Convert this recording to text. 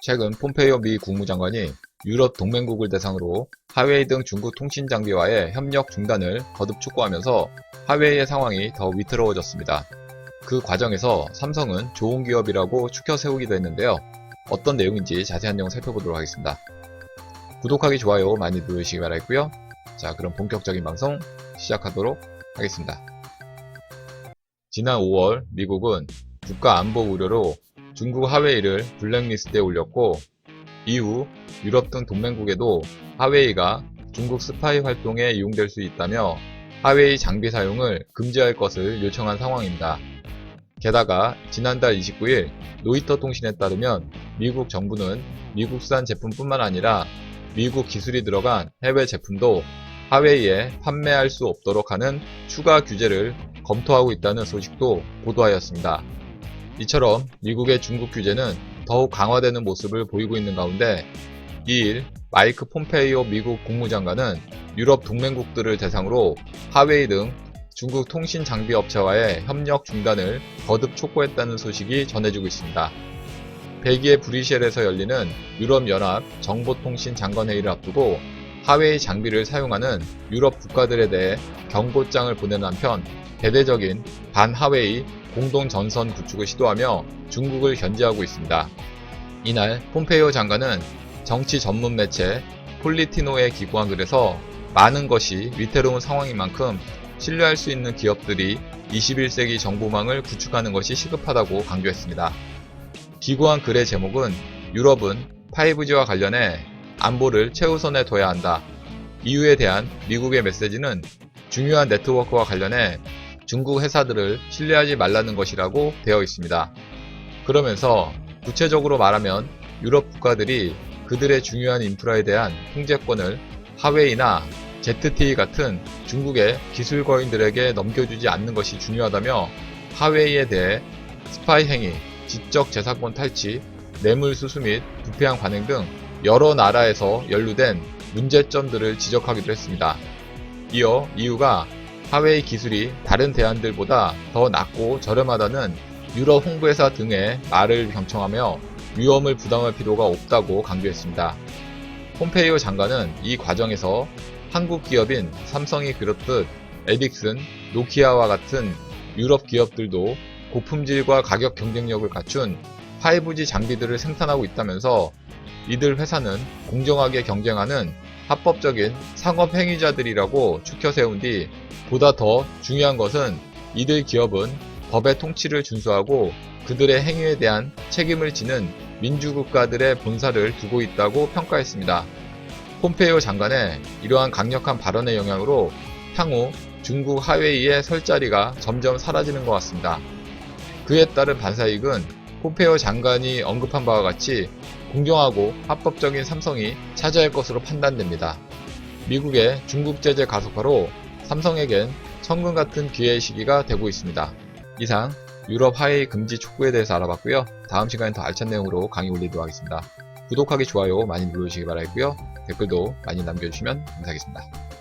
최근 폼페이오 미 국무장관이 유럽 동맹국을 대상으로 화웨이 등 중국 통신 장비와의 협력 중단을 거듭 촉구하면서 화웨이의 상황이 더 위태로워졌습니다. 그 과정에서 삼성은 좋은 기업이라고 추켜 세우기도 했는데요. 어떤 내용인지 자세한 내용 살펴보도록 하겠습니다. 구독하기, 좋아요 많이 누르시기 바라겠고요. 자, 그럼 본격적인 방송 시작하도록 하겠습니다. 지난 5월 미국은 국가안보 우려로 중국 화웨이를 블랙리스트에 올렸고, 이후 유럽 등 동맹국에도 화웨이가 중국 스파이 활동에 이용될 수 있다며 화웨이 장비 사용을 금지할 것을 요청한 상황입니다. 게다가 지난달 29일 로이터 통신에 따르면 미국 정부는 미국산 제품뿐만 아니라 미국 기술이 들어간 해외 제품도 화웨이에 판매할 수 없도록 하는 추가 규제를 검토하고 있다는 소식도 보도하였습니다. 이처럼 미국의 중국 규제는 더욱 강화되는 모습을 보이고 있는 가운데, 2일 마이크 폼페이오 미국 국무장관은 유럽 동맹국들을 대상으로 화웨이 등 중국 통신 장비 업체와의 협력 중단을 거듭 촉구했다는 소식이 전해지고 있습니다. 벨기에 브뤼셀에서 열리는 유럽연합 정보통신 장관회의를 앞두고 화웨이 장비를 사용하는 유럽 국가들에 대해 경고장을 보내는 한편, 대대적인 반화웨이 공동전선 구축을 시도하며 중국을 견제하고 있습니다. 이날 폼페이오 장관은 정치 전문 매체 폴리티노에 기고한 글에서 많은 것이 위태로운 상황인 만큼 신뢰할 수 있는 기업들이 21세기 정보망을 구축하는 것이 시급하다고 강조했습니다. 기고한 글의 제목은 유럽은 5G와 관련해 안보를 최우선에 둬야 한다. 이유에 대한 미국의 메시지는 중요한 네트워크와 관련해 중국 회사들을 신뢰하지 말라는 것이라고 되어 있습니다. 그러면서 구체적으로 말하면 유럽 국가들이 그들의 중요한 인프라에 대한 통제권을 화웨이나 ZTE 같은 중국의 기술 거인들에게 넘겨주지 않는 것이 중요하다며, 화웨이에 대해 스파이 행위, 지적 재산권 탈취, 뇌물 수수 및 부패한 관행 등 여러 나라에서 연루된 문제점들을 지적하기도 했습니다. 이어 이유가 화웨이 기술이 다른 대안들보다 더 낮고 저렴하다는 유럽 홍보회사 등의 말을 경청하며 위험을 부담할 필요가 없다고 강조했습니다. 폼페이오 장관은 이 과정에서 한국 기업인 삼성이 그렇듯 에릭슨, 노키아와 같은 유럽 기업들도 고품질과 가격 경쟁력을 갖춘 5G 장비들을 생산하고 있다면서, 이들 회사는 공정하게 경쟁하는 합법적인 상업 행위자들이라고 추켜 세운 뒤, 보다 더 중요한 것은 이들 기업은 법의 통치를 준수하고 그들의 행위에 대한 책임을 지는 민주국가들의 본사를 두고 있다고 평가했습니다. 폼페이오 장관의 이러한 강력한 발언의 영향으로 향후 중국 화웨이의 설 자리가 점점 사라지는 것 같습니다. 그에 따른 반사이익은 폼페이오 장관이 언급한 바와 같이 공정하고 합법적인 삼성이 차지할 것으로 판단됩니다. 미국의 중국 제재 가속화로 삼성에겐 천금 같은 기회의 시기가 되고 있습니다. 이상 유럽 화웨이 금지 촉구에 대해서 알아봤고요. 다음 시간에 더 알찬 내용으로 강의 올리도록 하겠습니다. 구독하기, 좋아요 많이 눌러주시기 바라겠고요. 댓글도 많이 남겨주시면 감사하겠습니다.